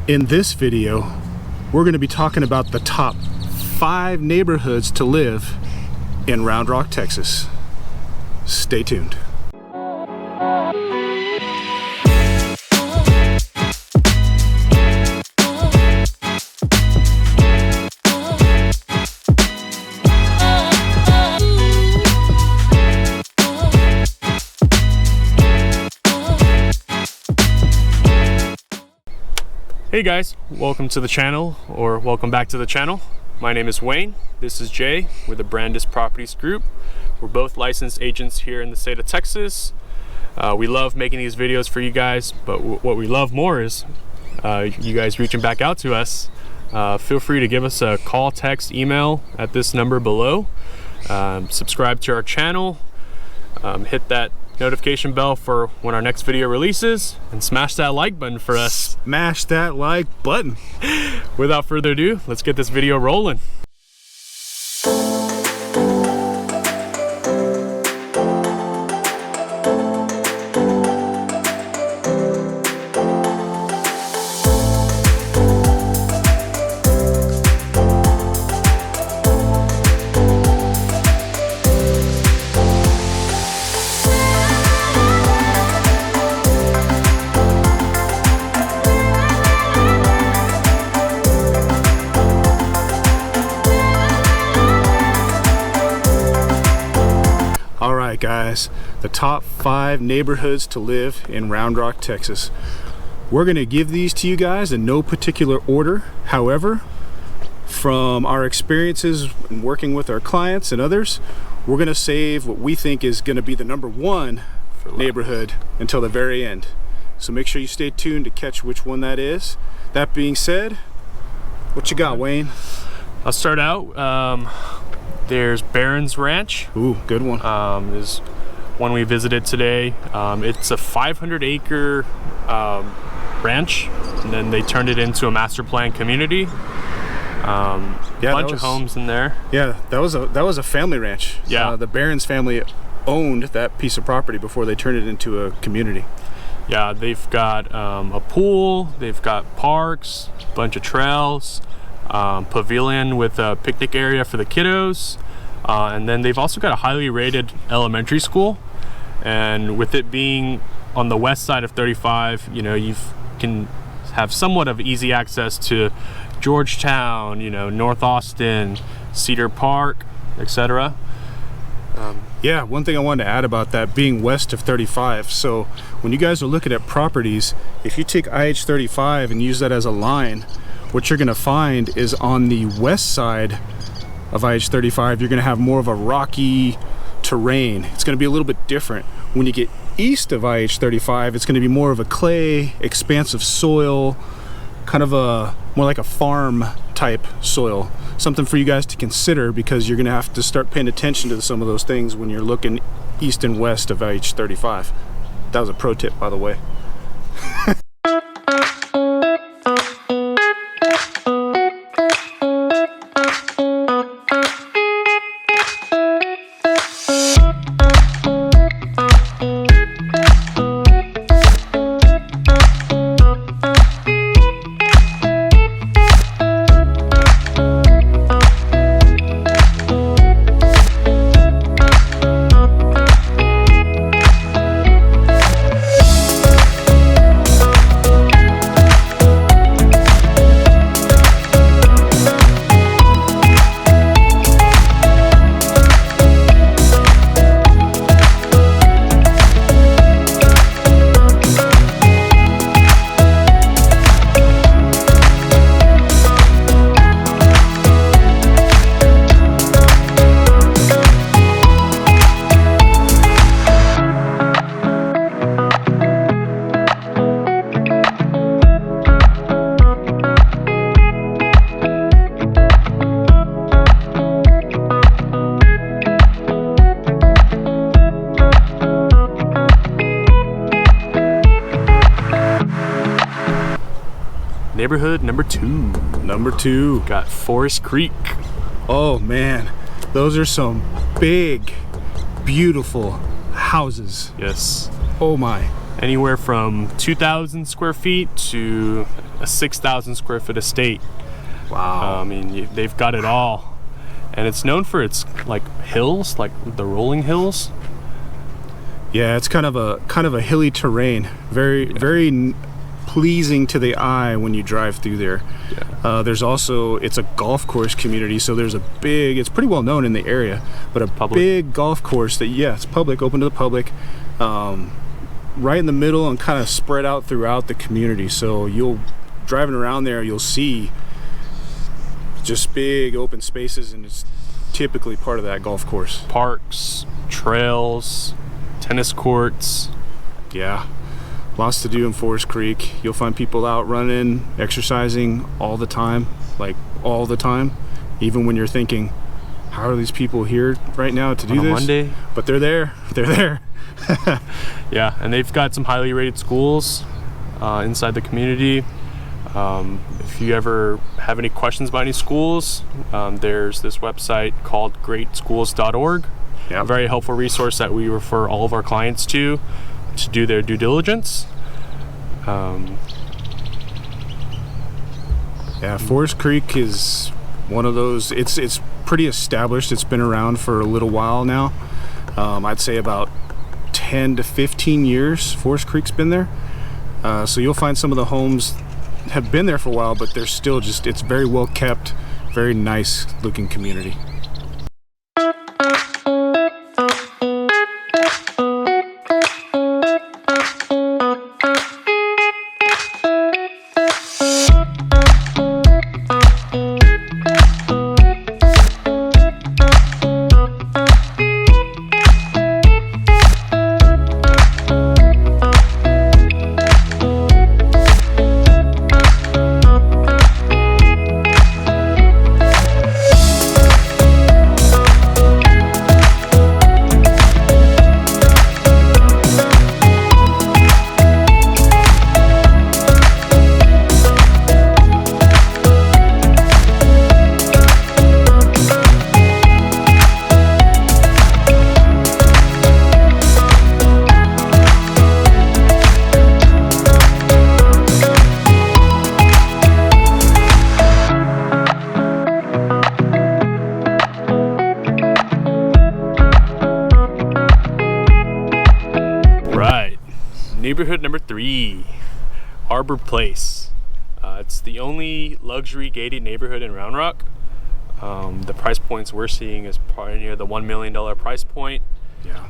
In this video, we're going to be talking about the top 5 neighborhoods to live in Round Rock, Texas. Stay tuned. Hey guys, welcome to the channel, or welcome back to the channel. My name is Wayne, this is Jay. We're the Brandis Properties Group. We're both licensed agents here in the state of Texas. We love making these videos for you guys, but what we love more is you guys reaching back out to us. Feel free to give us a call, text, email at this number below. Subscribe to our channel, hit that notification bell for when our next video releases, and smash that like button for us. Smash that like button. Without further ado, let's get this video rolling. Alright guys, the top 5 neighborhoods to live in Round Rock, Texas. We're going to give these to you guys in no particular order. However, from our experiences in working with our clients and others, we're going to save what we think is going to be the #1 neighborhood until the very end. So make sure you stay tuned to catch which one that is. That being said, what you got, Wayne? I'll start out. There's Barron's Ranch. Ooh, good one. Is one we visited today. It's a 500-acre ranch, and then they turned it into a master plan community. Bunch of homes in there. Yeah, that was a family ranch. Yeah, the Barron's family owned that piece of property before they turned it into a community. Yeah, they've got a pool. They've got parks, a bunch of trails. Pavilion with a picnic area for the kiddos, and then they've also got a highly rated elementary school. And with it being on the west side of 35, you know, you can have somewhat of easy access to Georgetown, you know, North Austin, Cedar Park, etc. Yeah, one thing I wanted to add about that being west of 35. So when you guys are looking at properties, if you take IH-35 and use that as a line, what you're going to find is on the west side of IH-35, you're going to have more of a rocky terrain. It's going to be a little bit different. When you get east of IH-35, it's going to be more of a clay, expansive soil, kind of a more like a farm type soil. Something for you guys to consider, because you're going to have to start paying attention to some of those things when you're looking east and west of IH-35. That was a pro tip, by the way. Neighborhood number two. Got Forest Creek. Oh man, those are some big, beautiful houses. Yes. Oh my. Anywhere from 2,000 square feet to a 6,000 square foot estate. Wow. I mean, they've got it all. And it's known for its like hills, like the rolling hills. Yeah, it's kind of a hilly terrain. Very pleasing to the eye when you drive through there. Yeah. There's also, it's a golf course community, so there's it's pretty well known in the area, but big golf course that, yeah, it's public, open to the public, right in the middle and kind of spread out throughout the community. So driving around there, you'll see just big open spaces, and it's typically part of that golf course. Parks, trails, tennis courts. Yeah, lots to do in Forest Creek. You'll find people out running, exercising all the time, like all the time, even when you're thinking, how are these people here right now to do on this? Monday? But they're there. Yeah, and they've got some highly rated schools inside the community. If you ever have any questions about any schools, there's this website called greatschools.org. Yep. A very helpful resource that we refer all of our clients to do their due diligence. Yeah, Forest Creek is one of those, it's pretty established. It's been around for a little while now. I'd say about 10 to 15 years Forest Creek's been there. So you'll find some of the homes have been there for a while, but they're still it's very well kept, very nice looking community. Neighborhood number 3, Harbor Place. It's the only luxury gated neighborhood in Round Rock. The price points we're seeing is probably near the $1 million price point. Yeah.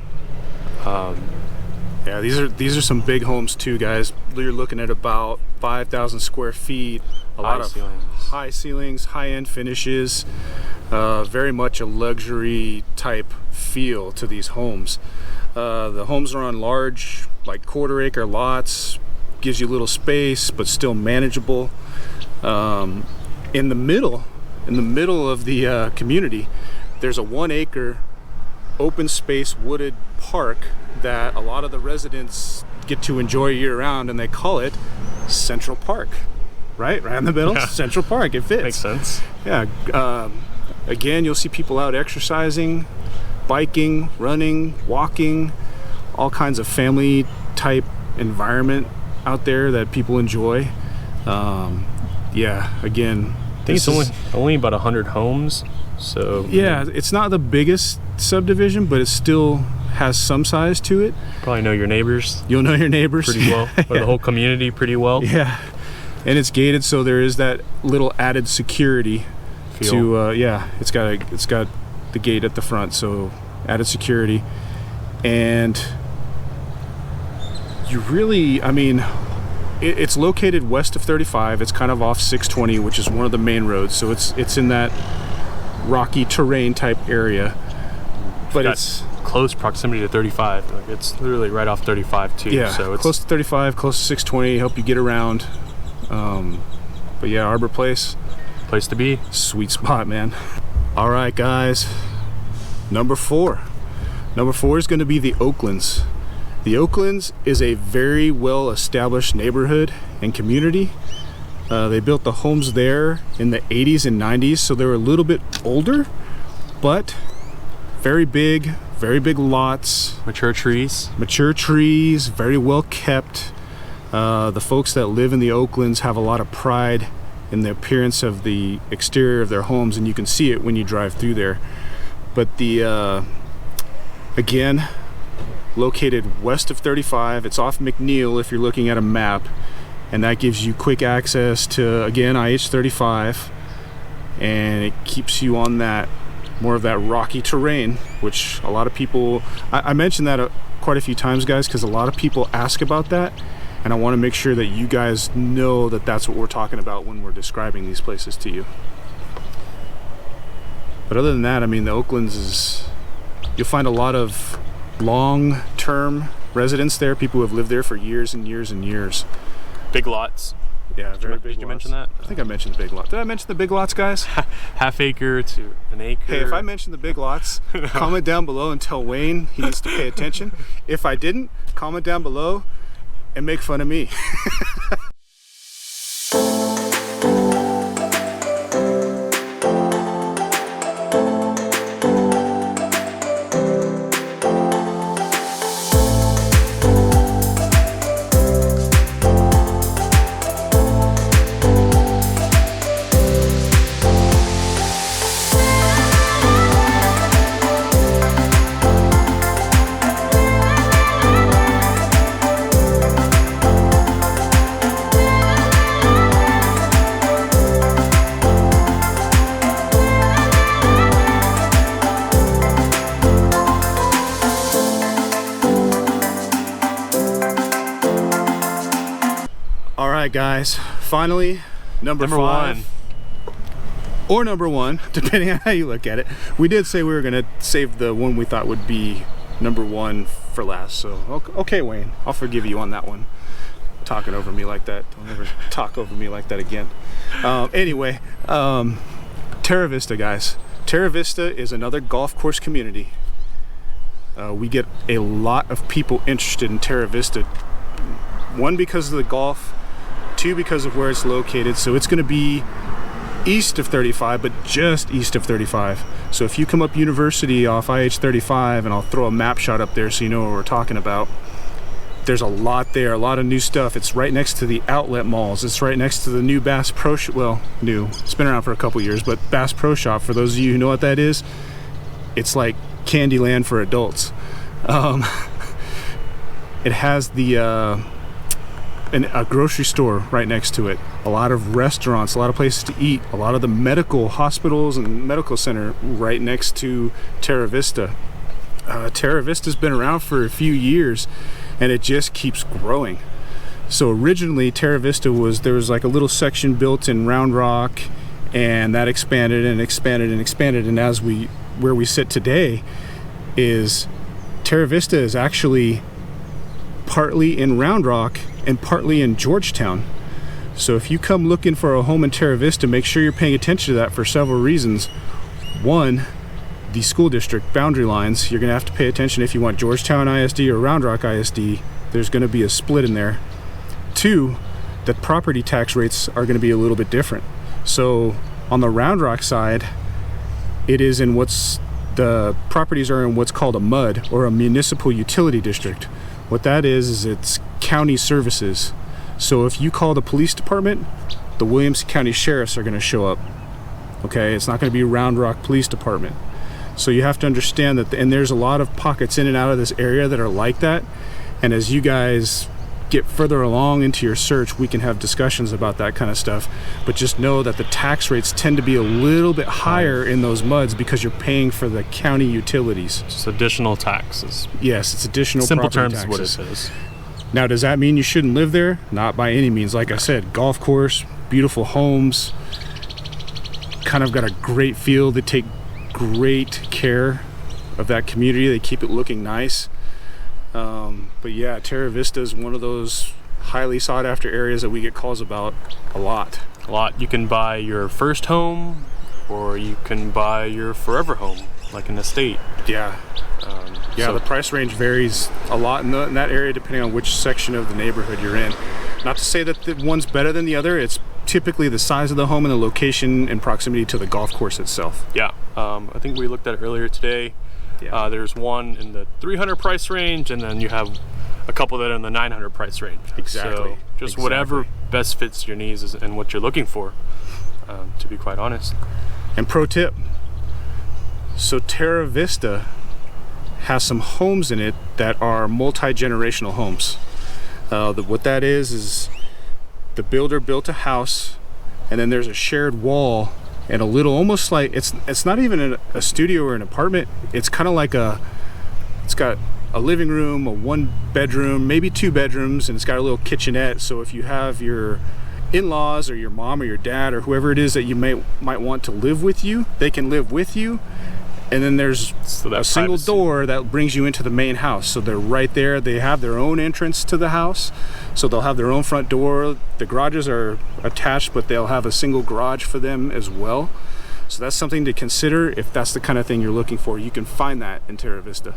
Yeah, these are some big homes too, guys. You're looking at about 5,000 square feet. A lot of high ceilings, high-end finishes. Very much a luxury type feel to these homes. The homes are on large, like quarter-acre lots. Gives you a little space, but still manageable. In the middle of the community, there's a 1 acre open space wooded park that a lot of the residents get to enjoy year-round, and they call it Central Park. Right in the middle. Yeah. Central Park, it fits. Makes sense. Yeah. Again, you'll see people out exercising, biking, running, walking, all kinds of family type environment out there that people enjoy. Yeah, again, I think it's only about 100 homes. So yeah, it's not the biggest subdivision, but it still has some size to it. Probably know your neighbors. You'll know your neighbors pretty well, or yeah. The whole community pretty well. Yeah, and it's gated, so there is that little added security feel. To yeah, it's got the gate at the front, so added security. And you really, I mean, it's located west of 35. It's kind of off 620, which is one of the main roads, so it's in that rocky terrain type area, but it's close proximity to 35. Like, it's literally right off 35 too. Yeah, so it's close to 35, close to 620, help you get around. But yeah, Harbor Place to be. Sweet spot, man. All right, guys, number 4 is going to be the Oaklands. The Oaklands is a very well established neighborhood and community. They built the homes there in the 80s and 90s, so they were a little bit older, but very big, very big lots, Mature trees. very well kept. The folks that live in the Oaklands have a lot of pride in the appearance of the exterior of their homes, and you can see it when you drive through there. But the again, located west of 35, it's off McNeil if you're looking at a map, and that gives you quick access to, again, IH-35, and it keeps you on that more of that rocky terrain, which a lot of people, I mentioned that quite a few times, guys, because a lot of people ask about that, and I want to make sure that you guys know that that's what we're talking about when we're describing these places to you. But other than that, I mean, the Oaklands is, you'll find a lot of long-term residents there, people who have lived there for years and years and years. Big lots. Yeah, very big. Did you mention that? I think I mentioned the big lot. Did I mention the big lots, guys? Half acre to an acre. Hey, if I mentioned the big lots, comment down below and tell Wayne he needs to pay attention. If I didn't, comment down below and make fun of me. Alright guys, finally, number 5. Or number 1, depending on how you look at it. We did say we were going to save the one we thought would be number 1 for last, so okay Wayne, I'll forgive you on that one. Talking over me like that, don't ever talk over me like that again. Anyway, Terra Vista, guys. Terra Vista is another golf course community. We get a lot of people interested in Terra Vista. 1, because of the golf, 2, because of where it's located. So it's going to be east of 35, but just east of 35. So if you come up University off IH-35, and I'll throw a map shot up there so you know what we're talking about, there's a lot there, a lot of new stuff. It's right next to the outlet malls. It's right next to the new Bass Pro Shop. Well, new, it's been around for a couple years, but Bass Pro Shop, for those of you who know what that is, it's like Candyland for adults. It has the a grocery store right next to it, a lot of restaurants, a lot of places to eat, a lot of the medical hospitals and medical center right next to Terra Vista. Terra Vista's been around for a few years, and it just keeps growing. So originally Terra Vista there was like a little section built in Round Rock, and that expanded and expanded and expanded, and where we sit today is Terra Vista is actually partly in Round Rock and partly in Georgetown. So if you come looking for a home in Terra Vista, make sure you're paying attention to that for several reasons. 1, the school district boundary lines. You're going to have to pay attention if you want Georgetown ISD or Round Rock ISD. There's going to be a split in there. 2, the property tax rates are going to be a little bit different. So on the Round Rock side, it is in the properties are in what's called a MUD, or a municipal utility district. What that is it's county services. So if you call the police department, the Williamson County Sheriffs are going to show up. Okay, it's not going to be Round Rock Police Department. So you have to understand that, and there's a lot of pockets in and out of this area that are like that. And as you guys get further along into your search, we can have discussions about that kind of stuff. But just know that the tax rates tend to be a little bit higher in those MUDs because you're paying for the county utilities. Just additional taxes. Yes, it's additional Simple property terms taxes. is what it is. Now, does that mean you shouldn't live there? Not by any means. Like I said, golf course, beautiful homes, kind of got a great feel. They take great care of that community. They keep it looking nice. But yeah, Terra Vista is one of those highly sought after areas that we get calls about a lot. You can buy your first home, or you can buy your forever home, like an estate. Yeah. The price range varies a lot in that area depending on which section of the neighborhood you're in. Not to say that the one's better than the other. It's typically the size of the home and the location and proximity to the golf course itself. Yeah. I think we looked at it earlier today. Yeah. There's one in the 300 price range, and then you have a couple that are in the 900 price range. Exactly. So just whatever best fits your needs and what you're looking for, to be quite honest. And pro tip, so Terra Vista has some homes in it that are multi-generational homes. What that is the builder built a house, and then there's a shared wall and a little, almost like, it's not even a studio or an apartment. It's kind of like it's got a living room, a 1 bedroom, maybe 2 bedrooms, and it's got a little kitchenette. So if you have your in-laws or your mom or your dad or whoever it is that you might want to live with you, they can live with you. And then there's a single door that brings you into the main house. So they're right there. They have their own entrance to the house. So they'll have their own front door. The garages are attached, but they'll have a single garage for them as well. So that's something to consider if that's the kind of thing you're looking for. You can find that in Terra Vista.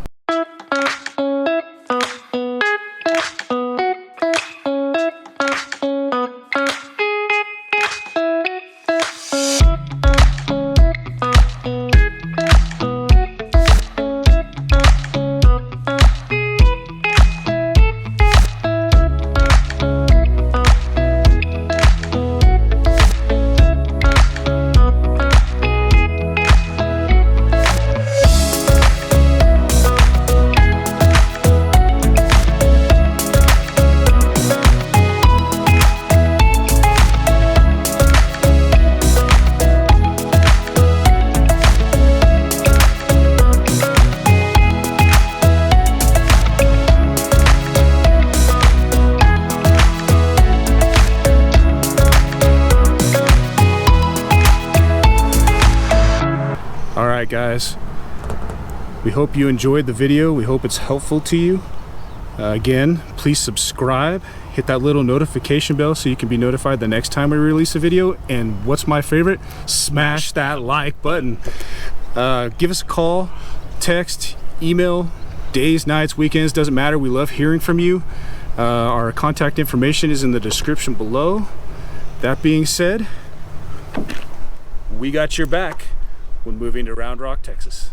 Alright guys, we hope you enjoyed the video. We hope it's helpful to you. Again, please subscribe, hit that little notification bell so you can be notified the next time we release a video. And what's my favorite? Smash that like button. Give us a call, text, email, days, nights, weekends, doesn't matter. We love hearing from you. Our contact information is in the description below. That being said, we got your back when moving to Round Rock, Texas.